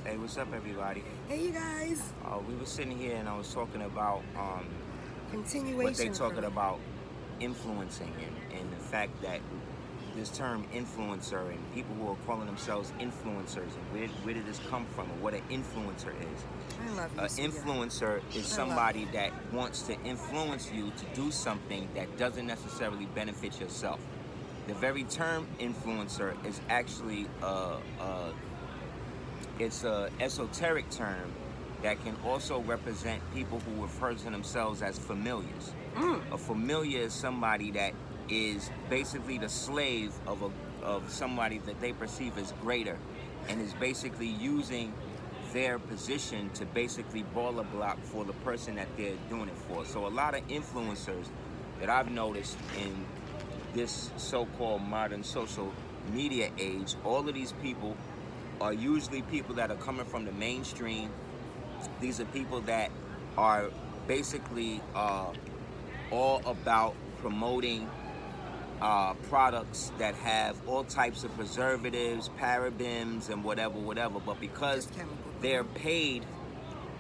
Hey, what's up, everybody? Hey, you guys. We were sitting here and I was talking about Continuation. what they talking about influencing and the fact that this term influencer and people who are calling themselves influencers and where did this come from and what an influencer is. I love you. An influencer is somebody that wants to influence you to do something that doesn't necessarily benefit yourself. The very term influencer is actually it's an esoteric term that can also represent people who refer to themselves as familiars. A familiar is somebody that is basically the slave of somebody that they perceive as greater and is basically using their position to basically ball a block for the person that they're doing it for. So a lot of influencers that I've noticed in this so-called modern social media age, all of these people are usually people that are coming from the mainstream. These are people that are basically all about promoting products that have all types of preservatives, parabens, and whatever. But because they're paid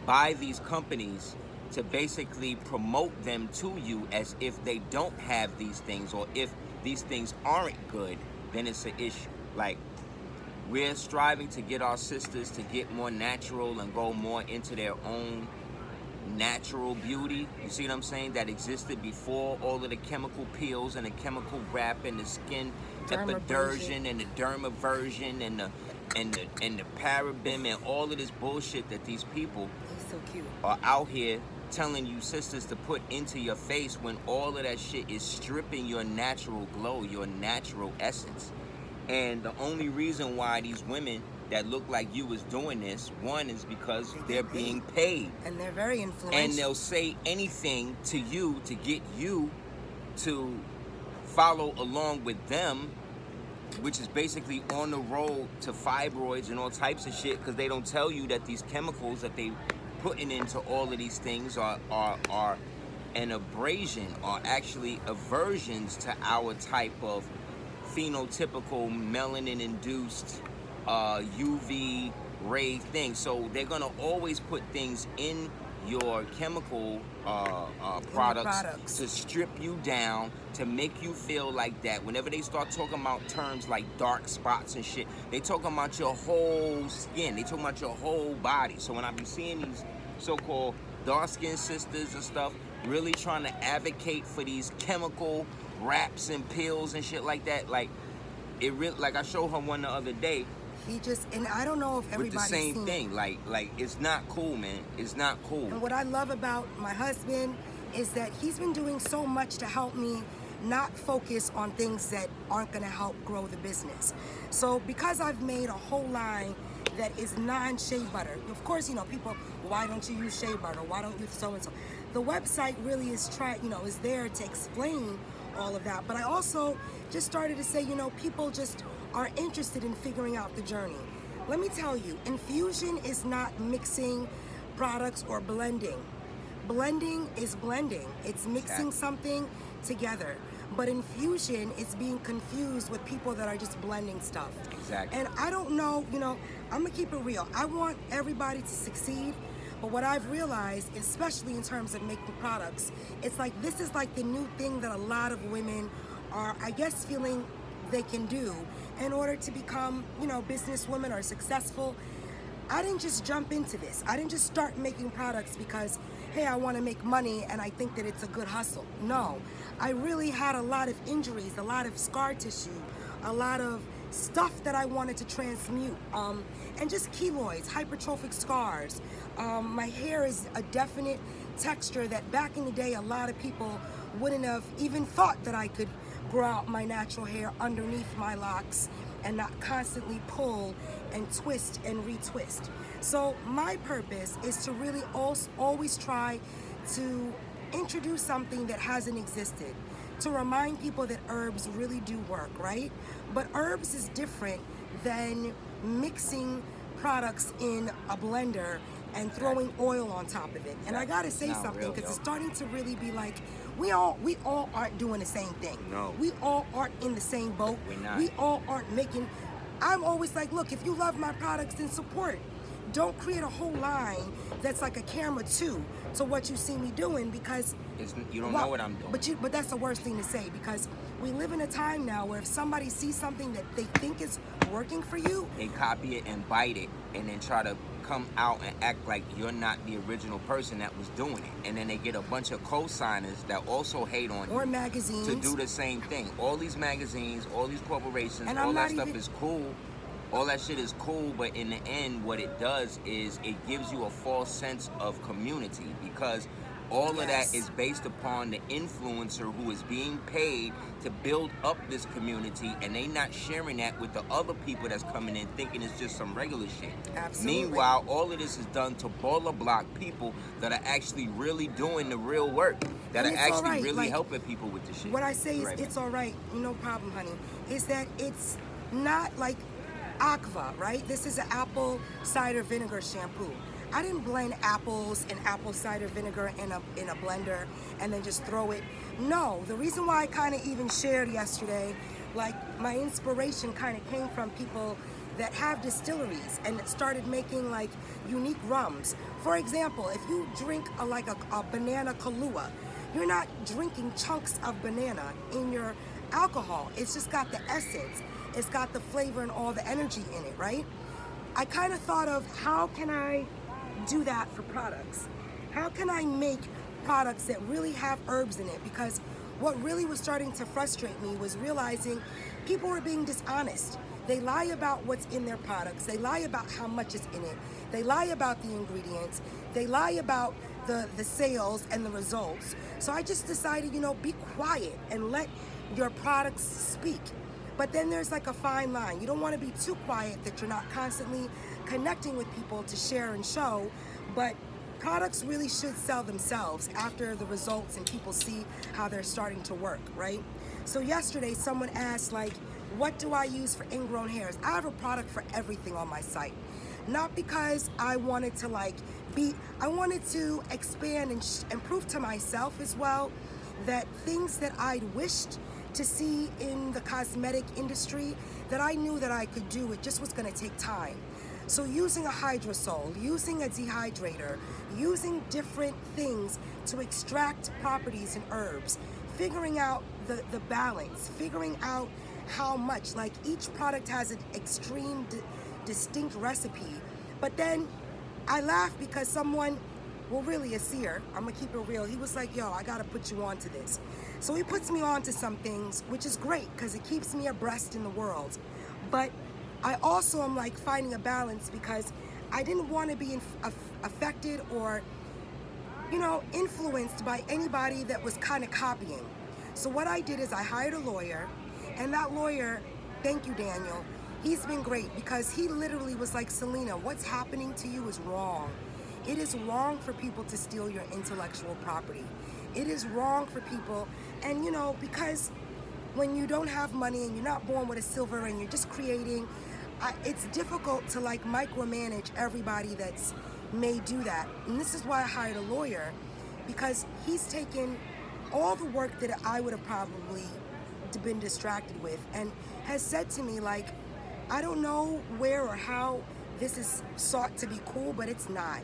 by these companies to basically promote them to you as if they don't have these things, or if these things aren't good, then it's an issue. Like, we're striving to get our sisters to get more natural and go more into their own natural beauty. You see what I'm saying? That existed before all of the chemical peels and the chemical wrap and the skin epidersion and the dermaversion and the paraben and all of this bullshit that these people are out here telling you sisters to put into your face, when all of that shit is stripping your natural glow, your natural essence. And the only reason why these women that look like you is doing this, one, is because they're being paid. And they're very influential. And they'll say anything to you to get you to follow along with them, which is basically on the road to fibroids and all types of shit, because they don't tell you that these chemicals that they putting into all of these things are an abrasion, are actually aversions to our type of phenotypical melanin-induced UV ray thing. So they're gonna always put things in your chemical products to strip you down, to make you feel like that. Whenever they start talking about terms like dark spots and shit, they talking about your whole skin. They talking about your whole body. So when I be seeing these so-called dark-skinned sisters and stuff really trying to advocate for these chemical wraps and pills and shit like that, like, it really, like I showed her one the other day. He just, and I don't know if everybody's with the same thing. Like it's not cool, man. It's not cool. And what I love about my husband is that he's been doing so much to help me not focus on things that aren't going to help grow the business. So because I've made a whole line that is non-shea butter, of course, you know, people, why don't you use shea butter? Why don't you so-and-so? The website really is is there to explain all of that. But I also just started to say, you know, people just are interested in figuring out the journey. Let me tell you, infusion is not mixing products or blending. Blending is blending. It's mixing something together. But infusion is being confused with people that are just blending stuff. Exactly. And I don't know, you know, I'm gonna keep it real. I want everybody to succeed. But what I've realized, especially in terms of making products, it's like this is like the new thing that a lot of women are, I guess, feeling they can do in order to become, you know, businesswomen or successful. I didn't just jump into this. I didn't just start making products because, hey, I want to make money and I think that it's a good hustle. No, I really had a lot of injuries, a lot of scar tissue, a lot of stuff that I wanted to transmute, and just keloids, hypertrophic scars. My hair is a definite texture that back in the day a lot of people wouldn't have even thought that I could grow out my natural hair underneath my locks and not constantly pull and twist and retwist. So my purpose is to really always try to introduce something that hasn't existed, to remind people that herbs really do work, right? But herbs is different than mixing products in a blender and throwing oil on top of it. And I gotta say something, because it's starting to really be like, we all aren't doing the same thing. No. We all aren't in the same boat. We're not. We all aren't making, I'm always like, look, if you love my products, then support. don't create a whole line that's like a camera too to what you see me doing, because you don't know what I'm doing. But that's the worst thing to say, because we live in a time now where if somebody sees something that they think is working for you, they copy it and bite it, and then try to come out and act like you're not the original person that was doing it. And then they get a bunch of co-signers that also hate on you. Or magazines. To do the same thing. All these magazines, all these corporations, and all that stuff is cool. All that shit is cool, but in the end, what it does is it gives you a false sense of community, because all of that is based upon the influencer who is being paid to build up this community, and they not sharing that with the other people that's coming in thinking it's just some regular shit. Absolutely. Meanwhile, all of this is done to baller block people that are actually really doing the real work, that are actually really helping people with the shit. What I say is it's all right, no problem, honey, is that it's not like Aqua, right? This is an apple cider vinegar shampoo. I didn't blend apples and apple cider vinegar in a blender and then just throw it. No, the reason why I kind of even shared yesterday, like my inspiration kind of came from people that have distilleries and that started making like unique rums. For example, if you drink a banana Kahlua, you're not drinking chunks of banana in your alcohol. It's just got the essence. It's got the flavor and all the energy in it, right? I kind of thought of, how can I do that for products? How can I make products that really have herbs in it? Because what really was starting to frustrate me was realizing people were being dishonest. They lie about what's in their products. They lie about how much is in it. They lie about the ingredients. They lie about the sales and the results. So I just decided, you know, be quiet and let your products speak. But then there's like a fine line. You don't want to be too quiet that you're not constantly connecting with people to share and show, but products really should sell themselves after the results and people see how they're starting to work, right? So yesterday someone asked, like, what do I use for ingrown hairs? I have a product for everything on my site. Not because I wanted to I wanted to expand and prove to myself as well that things that I'd wished to see in the cosmetic industry, that I knew that I could do, it just was gonna take time. So using a hydrosol, using a dehydrator, using different things to extract properties in herbs, figuring out the balance, figuring out how much, like each product has an extreme distinct recipe. But then I laugh because someone, well really Aseer, I'm gonna keep it real, he was like, yo, I gotta put you on to this. So he puts me on to some things, which is great because it keeps me abreast in the world. But I also am like finding a balance because I didn't want to be affected or, you know, influenced by anybody that was kind of copying. So what I did is I hired a lawyer, and that lawyer, thank you, Daniel, he's been great because he literally was like, Celina, what's happening to you is wrong. It is wrong for people to steal your intellectual property. It is wrong for people, and you know, because when you don't have money and you're not born with a silver and you're just creating, it's difficult to like micromanage everybody that's may do that. And this is why I hired a lawyer, because he's taken all the work that I would have probably been distracted with and has said to me, like, I don't know where or how this is sought to be cool, but it's not.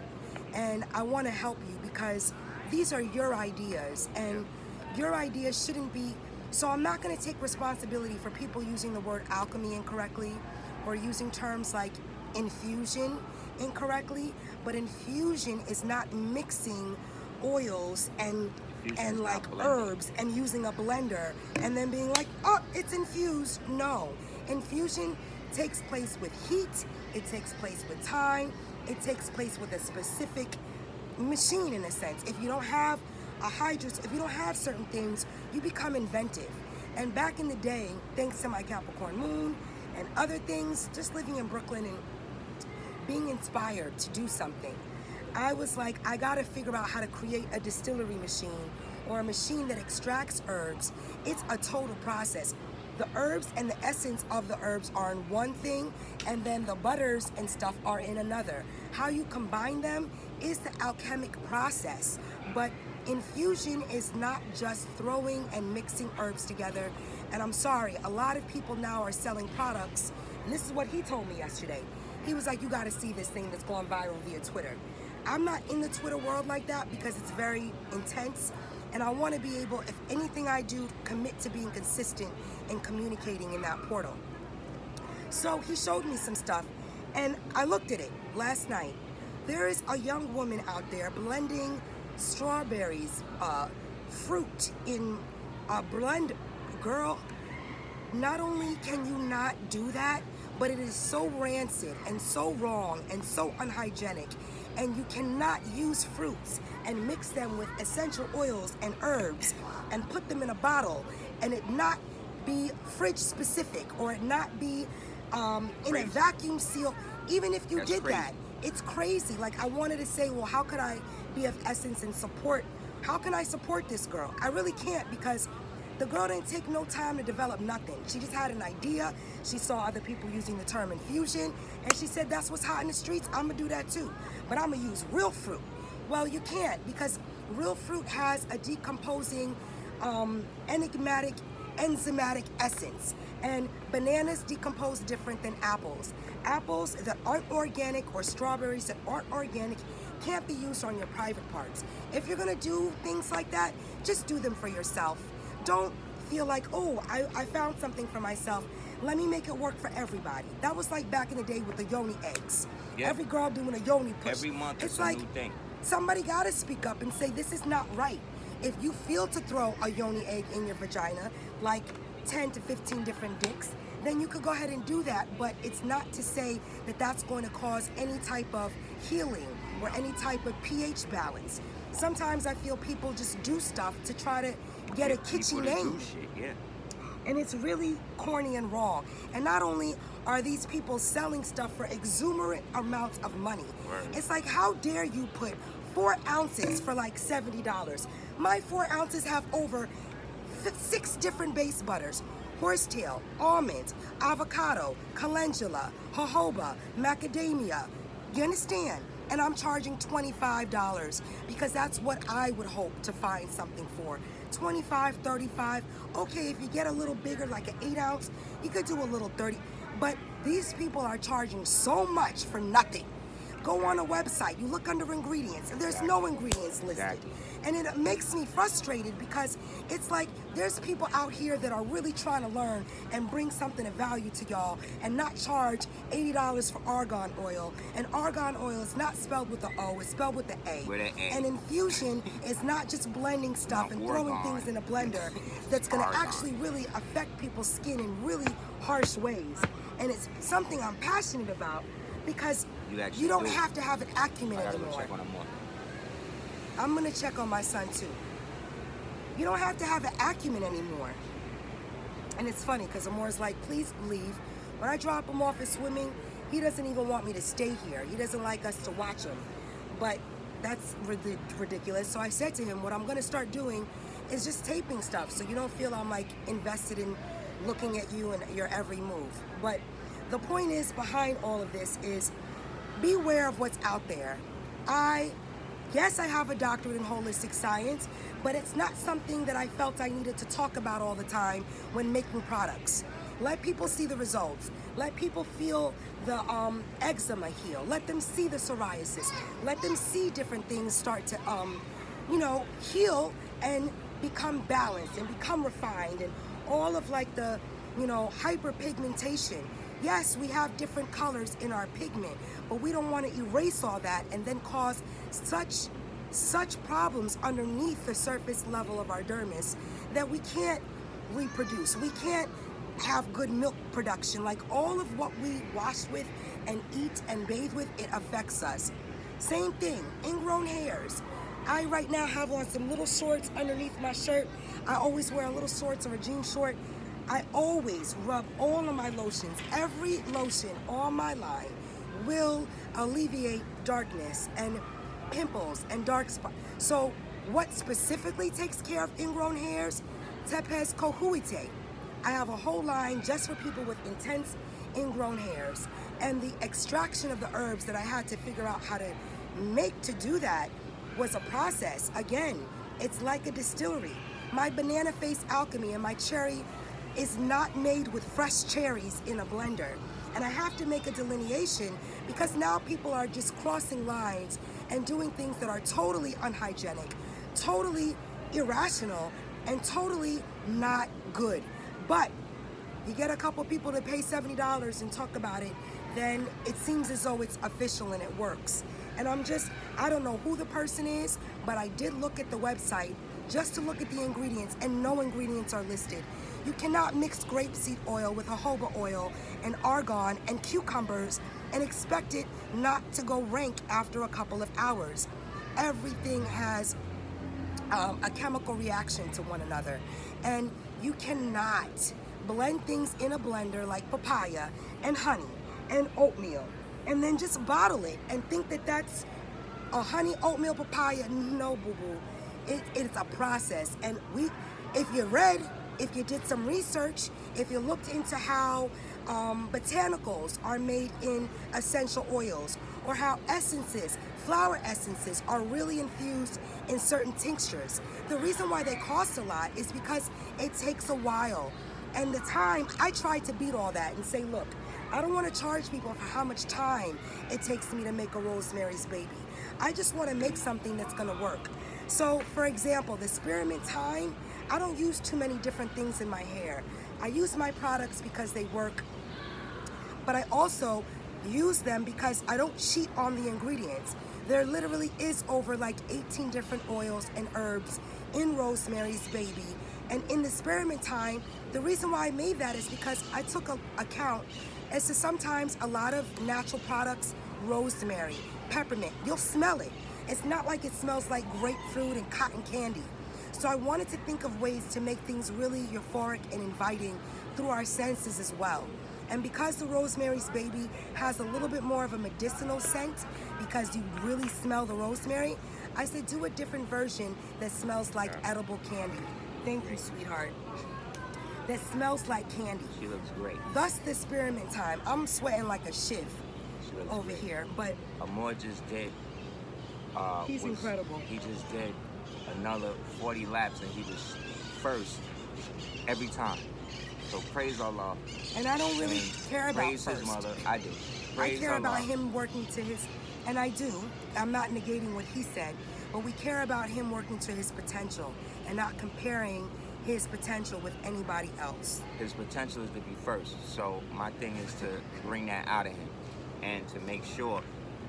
And I want to help you because these are your ideas and your ideas shouldn't be. So I'm not going to take responsibility for people using the word alchemy incorrectly or using terms like infusion incorrectly, but infusion is not mixing oils and like herbs and using a blender and then being like, oh, it's infused. No, infusion takes place with heat, it takes place with time, it takes place with a specific machine in a sense. If you don't have if you don't have certain things, you become inventive. And back in the day, thanks to my Capricorn moon and other things, just living in Brooklyn and being inspired to do something, I was like, I gotta figure out how to create a distillery machine or a machine that extracts herbs. It's a total process. The herbs and the essence of the herbs are in one thing, and then the butters and stuff are in another. How you combine them is the alchemic process. But infusion is not just throwing and mixing herbs together. And I'm sorry, a lot of people now are selling products, and this is what he told me yesterday. He was like, you gotta see this thing that's gone viral via Twitter. I'm not in the Twitter world like that because it's very intense, and I want to be able, if anything I do, commit to being consistent and communicating in that portal. So he showed me some stuff, and I looked at it last night. There is a young woman out there blending strawberries, fruit in a blend. Girl, not only can you not do that, but it is so rancid and so wrong and so unhygienic. And you cannot use fruits and mix them with essential oils and herbs and put them in a bottle and it not be fridge specific, or it not be in a vacuum seal. Even if you did that, it's crazy. Like, I wanted to say, well, how could I be of essence and support? How can I support this girl? I really can't, because the girl didn't take no time to develop nothing. She just had an idea. She saw other people using the term infusion, and she said, that's what's hot in the streets. I'm gonna do that too, but I'm gonna use real fruit. Well, you can't, because real fruit has a decomposing, enigmatic, enzymatic essence. And bananas decompose different than apples. Apples that aren't organic, or strawberries that aren't organic, can't be used on your private parts. If you're gonna do things like that, just do them for yourself. Don't feel like, oh, I found something for myself. Let me make it work for everybody. That was like back in the day with the yoni eggs. Yep. Every girl doing a yoni push. Every month it's like a new thing. Somebody gotta speak up and say, this is not right. If you feel to throw a yoni egg in your vagina, like 10 to 15 different dicks, then you could go ahead and do that, but it's not to say that that's going to cause any type of healing or any type of pH balance. Sometimes I feel people just do stuff to try to get a kitschy name. And it's really corny and wrong. And not only are these people selling stuff for exuberant amounts of money, it's like, how dare you put 4 ounces for like $70? My 4 ounces have over 6 different base butters: horsetail, almond, avocado, calendula, jojoba, macadamia. You understand? And I'm charging $25 because that's what I would hope to find something for. 25, 35. Okay, if you get a little bigger, like an 8 ounce, you could do a little 30. But these people are charging so much for nothing. Go on a website, you look under ingredients, and there's no ingredients listed. And it makes me frustrated, because it's like there's people out here that are really trying to learn and bring something of value to y'all, and not charge $80 for argan oil. And argan oil is not spelled with the O, it's spelled with the A. And infusion is not just blending stuff and throwing things in a blender that's gonna actually really affect people's skin in really harsh ways. And it's something I'm passionate about, because you don't have to have an acumen anymore. I'm gonna check on my son too. You don't have to have an acumen anymore. And it's funny, because Amor's like, please leave. When I drop him off at swimming, he doesn't even want me to stay here. He doesn't like us to watch him. But that's ridiculous. So I said to him, what I'm gonna start doing is just taping stuff, so you don't feel I'm like invested in looking at you and your every move. But the point is, behind all of this is, beware of what's out there. Yes, I have a doctorate in holistic science, but it's not something that I felt I needed to talk about all the time when making products. Let people see the results. Let people feel the eczema heal. Let them see the psoriasis. Let them see different things start to, heal and become balanced and become refined, and all of like the, hyperpigmentation. Yes, we have different colors in our pigment, but we don't want to erase all that and then cause such problems underneath the surface level of our dermis that we can't reproduce. We can't have good milk production. Like, all of what we wash with and eat and bathe with, it affects us. Same thing, ingrown hairs. I right now have on some little shorts underneath my shirt. I always wear a little shorts or a jean short. I always rub all of my lotions. Every lotion on my line will alleviate darkness and pimples and dark spots. So what specifically takes care of ingrown hairs? Tepes cohuite. I have a whole line just for people with intense ingrown hairs. And the extraction of the herbs that I had to figure out how to make to do that was a process. Again, it's like a distillery. My banana face Alchemy and my cherry is not made with fresh cherries in a blender. And I have to make a delineation, because now people are just crossing lines and doing things that are totally unhygienic, totally irrational, and totally not good. But you get a couple people to pay $70 and talk about it, then it seems as though it's official and it works. And I don't know who the person is, but I did look at the website just to look at the ingredients, and no ingredients are listed. You cannot mix grapeseed oil with jojoba oil and argan and cucumbers and expect it not to go rank after a couple of hours. Everything has a chemical reaction to one another, and you cannot blend things in a blender like papaya and honey and oatmeal and then just bottle it and think that that's a honey oatmeal papaya. No, boo-boo. It's a process. And if you read, if you did some research, if you looked into how botanicals are made in essential oils, or how essences, flower essences, are really infused in certain tinctures, the reason why they cost a lot is because it takes a while. And the time, I tried to beat all that and say, look, I don't want to charge people for how much time it takes me to make a Rosemary's Baby. I just want to make something that's going to work. So, for example, the spearmint thyme, I don't use too many different things in my hair. I use my products because they work, but I also use them because I don't cheat on the ingredients. There literally is over like 18 different oils and herbs in Rosemary's Baby. And in the spearmint thyme, the reason why I made that is because I took account as to sometimes a lot of natural products, rosemary, peppermint, you'll smell it. It's not like it smells like grapefruit and cotton candy. So I wanted to think of ways to make things really euphoric and inviting through our senses as well. And because the Rosemary's Baby has a little bit more of a medicinal scent, because you really smell the rosemary, I said do a different version that smells like edible candy. Thank you, sweetheart. That smells like candy. She looks great. Thus the spearmint thyme. I'm sweating like a shiv over here, but Amor just did. He's incredible. He just did another 40 laps, and he was first every time. So praise Allah. And I don't really care about praise first. His mother. I do. Praise I care Allah. about him working to his, and I do. I'm not negating what he said, but we care about him working to his potential and not comparing his potential with anybody else. His potential is to be first. So my thing is to bring that out of him and to make sure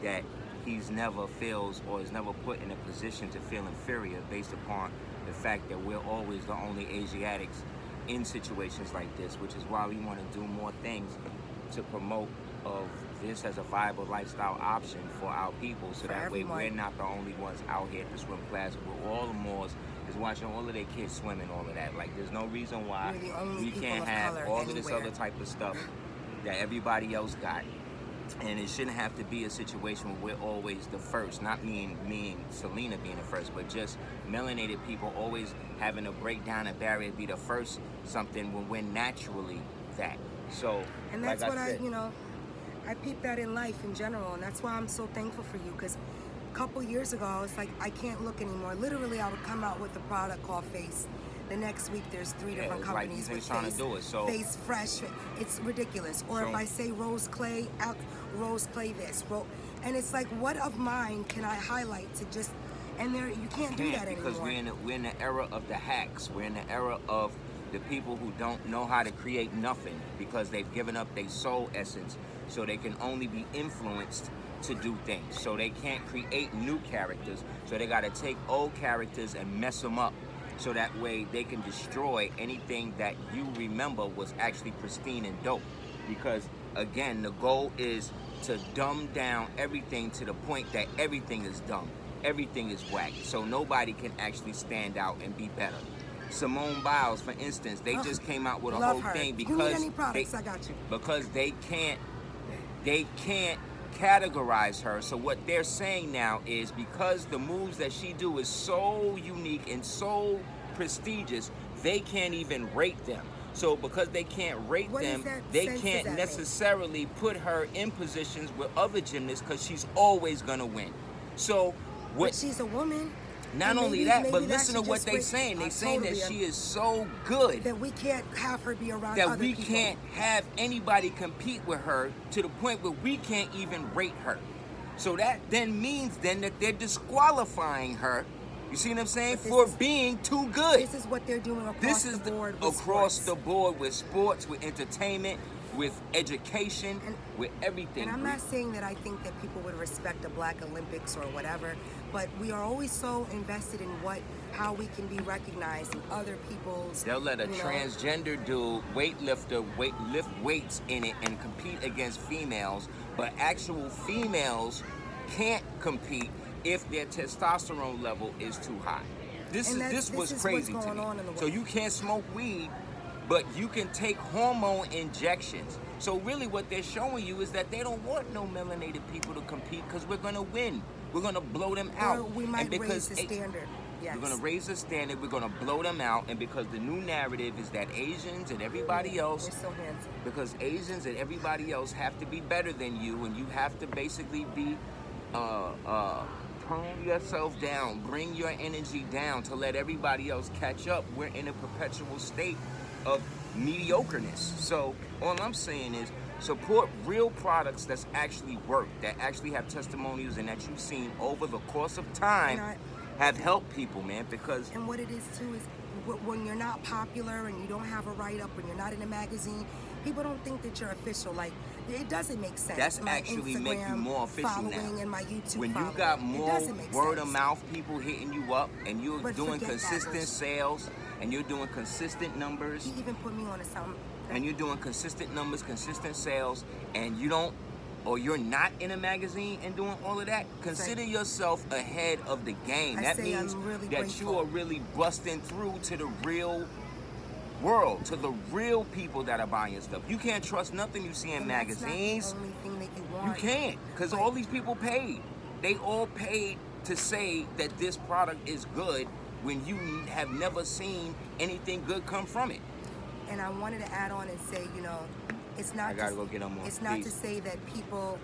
that he's never feels or is never put in a position to feel inferior based upon the fact that we're always the only Asiatics in situations like this, which is why we want to do more things to promote of this as a viable lifestyle option for our people, so that way we're not the only ones out here at the swim plaza where all the Moors is watching all of their kids swim and all of that. Like, there's no reason why we can't have all of this other type of stuff that everybody else got. And it shouldn't have to be a situation where we're always the first. Not me and Celina being the first, but just melanated people always having to break down a barrier, be the first something when we're naturally that. So, and that's like what I said, I peep that in life in general, and that's why I'm so thankful for you, because a couple years ago, I was like, I can't look anymore. Literally, I would come out with a product called Face. The next week, there's 3 different companies with trying to do it. So Face Fresh. It's ridiculous. Or if I say Rose Clay, Rose Clay this. And it's like, what of mine can I highlight to just, and there you can't do that anymore. Because we're in the era of the hacks. We're in the era of the people who don't know how to create nothing because they've given up their soul essence, so they can only be influenced to do things. So they can't create new characters, so they got to take old characters and mess them up, so that way they can destroy anything that you remember was actually pristine and dope. Because again, the goal is to dumb down everything to the point that everything is dumb, everything is whack, so nobody can actually stand out and be better. Simone Biles, for instance, they just came out with a whole thing because you need any products, I got you. Because they can't categorize her. So what they're saying now is, because the moves that she do is so unique and so prestigious, they can't even rate them. So because they can't rate them, they can't necessarily put her in positions with other gymnasts, because she's always gonna win. So but she's a woman. Not only that, but listen to what they're saying. They're saying that she is so good that we can't have her be around that other we people. can't have anybody compete with her to the point where we can't even rate her. So that then means then that they're disqualifying her. You see what I'm saying? For being too good. This is what they're doing across the board with across sports. the board with sports, with entertainment, with education, with everything. And I'm not saying that I think that people would respect the Black Olympics or whatever, but we are always so invested in how we can be recognized in other people's. They'll let a transgender dude, weightlifter, lift weights in it and compete against females, but actual females can't compete if their testosterone level is too high. This was crazy to me. So you can't smoke weed, but you can take hormone injections. So really what they're showing you is that they don't want no melanated people to compete because we're going to win. We're going to blow them out. Or we might raise the standard. Yes. We're going to raise the standard. We're going to blow them out. And because the new narrative is that Asians and everybody else, we're so handsome. Because Asians and everybody else have to be better than you, and you have to basically be tone yourself down, bring your energy down to let everybody else catch up. We're in a perpetual state of mediocreness. So all I'm saying is support real products that's actually work, that actually have testimonials and that you've seen over the course of time have helped people, man. Because and what it is too is when you're not popular and you don't have a write-up, when you're not in a magazine, people don't think that you're official. Like, it doesn't make sense. That's actually make you more official now. And my YouTube when following, you got more word of mouth people hitting you up and you're doing consistent sales and you're doing consistent numbers. He even put me on a sound. And you're doing consistent numbers, consistent sales, and you don't, or you're not in a magazine and doing all of that, consider yourself ahead of the game. That means that you are really busting through to the real world, to the real people that are buying your stuff. You can't trust nothing you see in magazines. That's not the only thing that you want. You can't, because all these people paid. They all paid to say that this product is good when you have never seen anything good come from it. And I wanted to add on and say, you know, it's not. I gotta go get on more. It's not to say that people.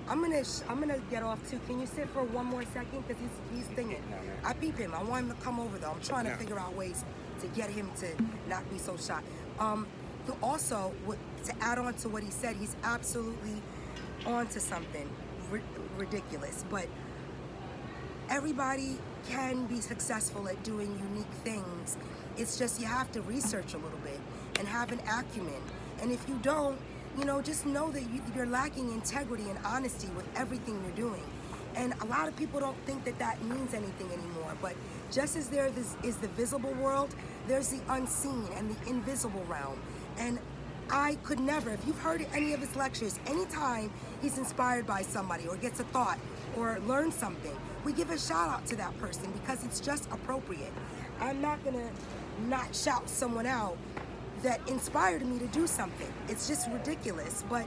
I'm gonna get off too. Can you sit for one more second? Because he's thinking. I peep him. I want him to come over though. I'm trying to figure out ways to get him to not be so shy. Also, to add on to what he said, he's absolutely onto something ridiculous. But everybody can be successful at doing unique things. It's just you have to research a little bit and have an acumen. And if you don't, you know, just know that you're lacking integrity and honesty with everything you're doing. And a lot of people don't think that that means anything anymore. But just as there is the visible world, there's the unseen and the invisible realm. And I could never, if you've heard any of his lectures, anytime he's inspired by somebody or gets a thought or learns something, we give a shout out to that person because it's just appropriate. I'm not gonna not shout someone out that inspired me to do something. It's just ridiculous. But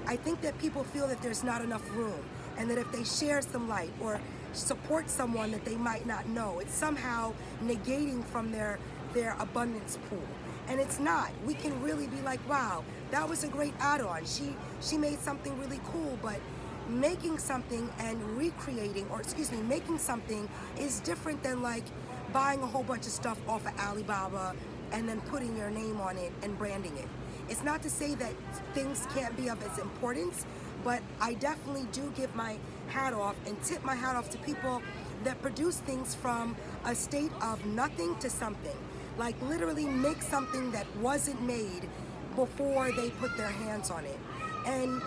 I think that people feel that there's not enough room, and that if they share some light or support someone that they might not know, it's somehow negating from their abundance pool. And it's not. We can really be like, wow, that was a great add-on. She made something really cool, but making something and recreating, or excuse me, making something is different than like buying a whole bunch of stuff off of Alibaba and then putting your name on it and branding it. It's not to say that things can't be of its importance, but I definitely do give my hat off and tip my hat off to people that produce things from a state of nothing to something. Like literally make something that wasn't made before they put their hands on it. And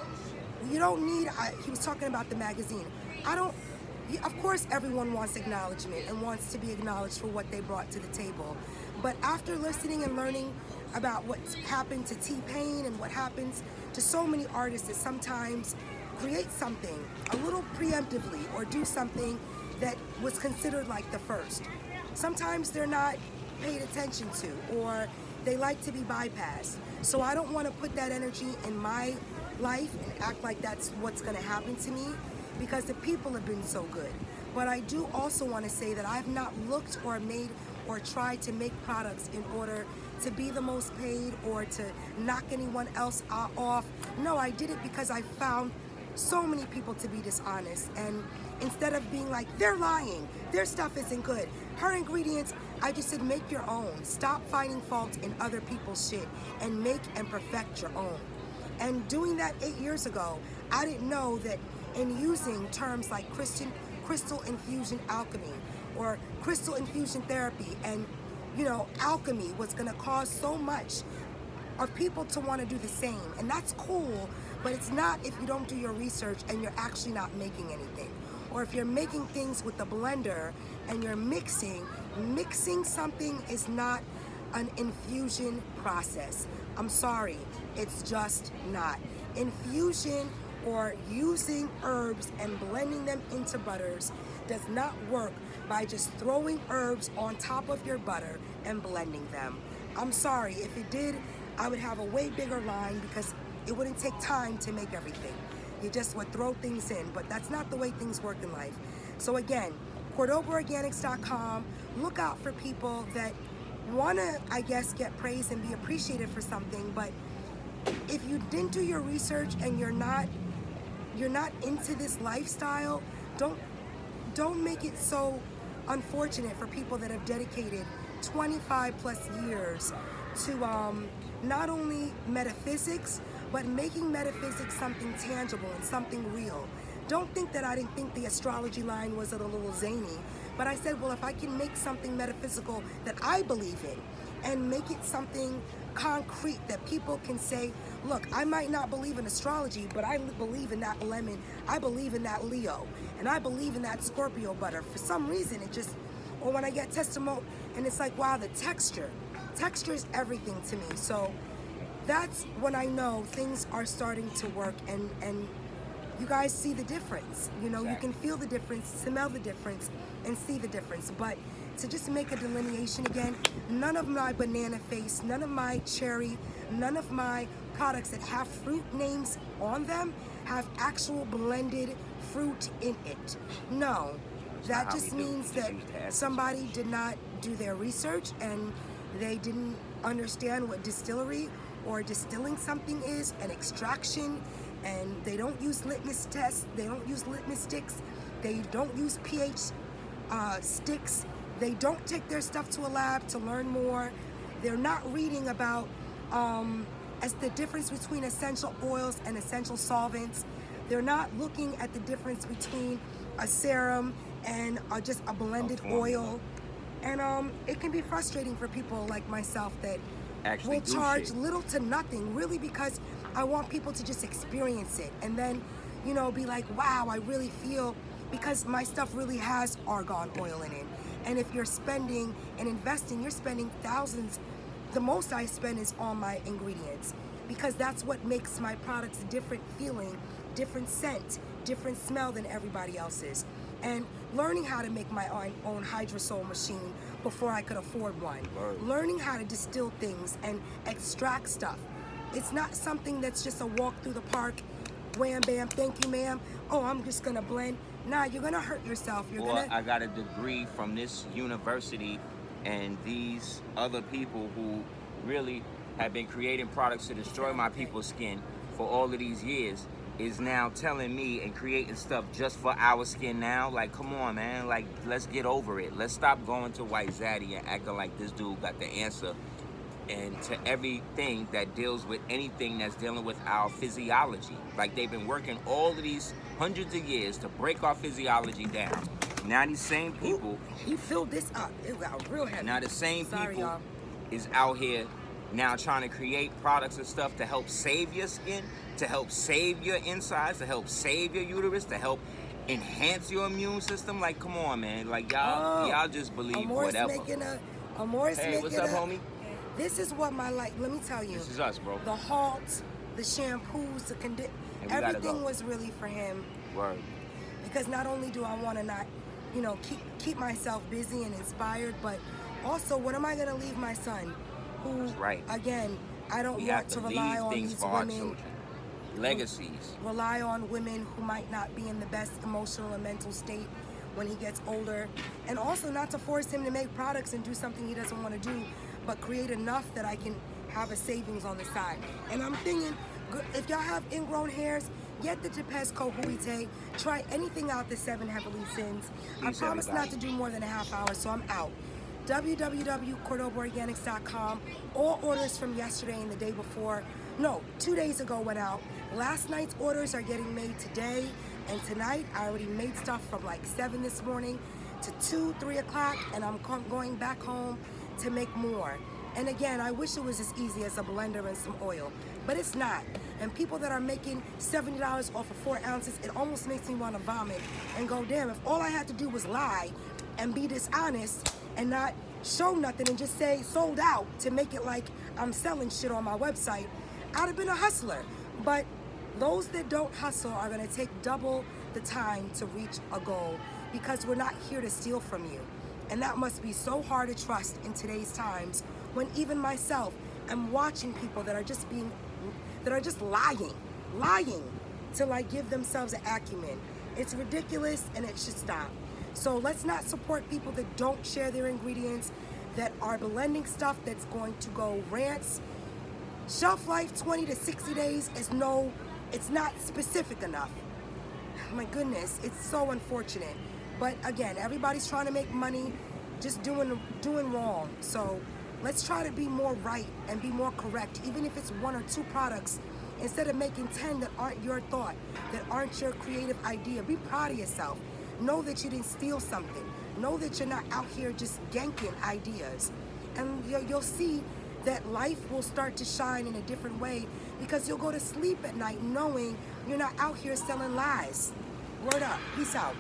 you don't need, he was talking about the magazine. Of course everyone wants acknowledgement and wants to be acknowledged for what they brought to the table. But after listening and learning about what's happened to T-Pain and what happens to so many artists that sometimes create something a little preemptively or do something that was considered like the first. Sometimes they're not paid attention to, or they like to be bypassed. So I don't want to put that energy in my life and act like that's what's going to happen to me, because the people have been so good. But I do also want to say that I've not looked or made or tried to make products in order to be the most paid or to knock anyone else off. No, I did it because I found so many people to be dishonest, and instead of being like, they're lying, their stuff isn't good, her ingredients, I just said make your own. Stop finding fault in other people's shit and make and perfect your own. And doing that 8 years ago, I didn't know that in using terms like crystal infusion alchemy or crystal infusion therapy and, you know, alchemy was gonna cause so much of people to want to do the same. And that's cool, but it's not if you don't do your research and you're actually not making anything. Or if you're making things with the blender and you're mixing something is not an infusion process. I'm sorry, it's just not. Infusion or using herbs and blending them into butters does not work by just throwing herbs on top of your butter and blending them. I'm sorry, if it did, I would have a way bigger line because it wouldn't take time to make everything. You just would throw things in, but that's not the way things work in life. So again, CordobaOrganics.com, look out for people that want to, I guess, get praised and be appreciated for something, but if you didn't do your research and you're not into this lifestyle, don't make it so unfortunate for people that have dedicated 25 plus years to not only metaphysics, but making metaphysics something tangible and something real. Don't think that I didn't think the astrology line was a little zany, but I said, well, if I can make something metaphysical that I believe in and make it something concrete that people can say, look, I might not believe in astrology, but I believe in that lemon, I believe in that Leo, and I believe in that Scorpio butter. For some reason, it just, or when I get testimony, and it's like, wow, the texture is everything to me. So that's when I know things are starting to work, and you guys see the difference. You know, you can feel the difference, smell the difference, and see the difference. But to just make a delineation again, none of my banana face, none of my cherry, none of my products that have fruit names on them have actual blended fruit in it. No, that just means that somebody did not do their research and they didn't understand what distillery or distilling something is, an extraction, and they don't use litmus tests, they don't use litmus sticks, they don't use pH sticks, they don't take their stuff to a lab to learn more, they're not reading about as the difference between essential oils and essential solvents, they're not looking at the difference between a serum and just a blended oil, and it can be frustrating for people like myself that will charge little to nothing, really, because I want people to just experience it and then, you know, be like, wow, I really feel, because my stuff really has argan oil in it. And if you're spending and investing, you're spending thousands. The most I spend is on my ingredients, because that's what makes my products different feeling, different scent, different smell than everybody else's. And learning how to make my own hydrosol machine before I could afford one. Learning how to distill things and extract stuff. It's not something that's just a walk through the park, wham bam, thank you ma'am, oh, I'm just gonna blend. Nah, you're gonna hurt yourself. I got a degree from this university, and these other people who really have been creating products to destroy my people's skin for all of these years is now telling me and creating stuff just for our skin now. Like, come on, man. Like, let's get over it. Let's stop going to White Zaddy and acting like this dude got the answer. And to everything that deals with anything that's dealing with our physiology. Like, they've been working all of these hundreds of years to break our physiology down. Now these same people... He filled this up. It got real heavy. Now the same people is out here now trying to create products and stuff to help save your skin, to help save your insides, to help save your uterus, to help enhance your immune system. Like, come on, man. Like, y'all just believe whatever. Hey, what's up, homie? This is what my life, let me tell you. This is us, bro. The halts, the shampoos, the everything was really for him. Word. Because not only do I want to not, you know, keep myself busy and inspired, but also, what am I going to leave my son? Who, again, I don't want to rely on these women. Legacies. Rely on women who might not be in the best emotional and mental state when he gets older. And also not to force him to make products and do something he doesn't want to do, but create enough that I can have a savings on the side. And I'm thinking, if y'all have ingrown hairs, Get the Tepesco Huite. Try anything out the 7 heavenly sins. Peace, I promise everybody. not to do more than a half hour, so I'm out. www.cordobaorganics.com. All orders from yesterday and the day before, no, 2 days ago went out. Last night's orders are getting made today and tonight. I already made stuff from like 7 this morning to 2, 3 o'clock, and I'm going back home to make more. And again, I wish it was as easy as a blender and some oil, but it's not. And people that are making $70 off of 4 ounces, it almost makes me want to vomit and go, damn, if all I had to do was lie and be dishonest and not show nothing and just say sold out to make it like I'm selling shit on my website, I'd have been a hustler. But those that don't hustle are going to take double the time to reach a goal, because we're not here to steal from you. And that must be so hard to trust in today's times, when even myself am watching people that are just lying to like give themselves an acumen. It's ridiculous and it should stop. So let's not support people that don't share their ingredients, that are blending stuff that's going to go rants. Shelf life 20 to 60 days is it's not specific enough. My goodness, it's so unfortunate. But again, everybody's trying to make money, just doing wrong. So let's try to be more right and be more correct, even if it's 1 or 2 products, instead of making 10 that aren't your thought, that aren't your creative idea. Be proud of yourself. Know that you didn't steal something. Know that you're not out here just ganking ideas. And you'll see that life will start to shine in a different way, because you'll go to sleep at night knowing you're not out here selling lies. Word up. Peace out.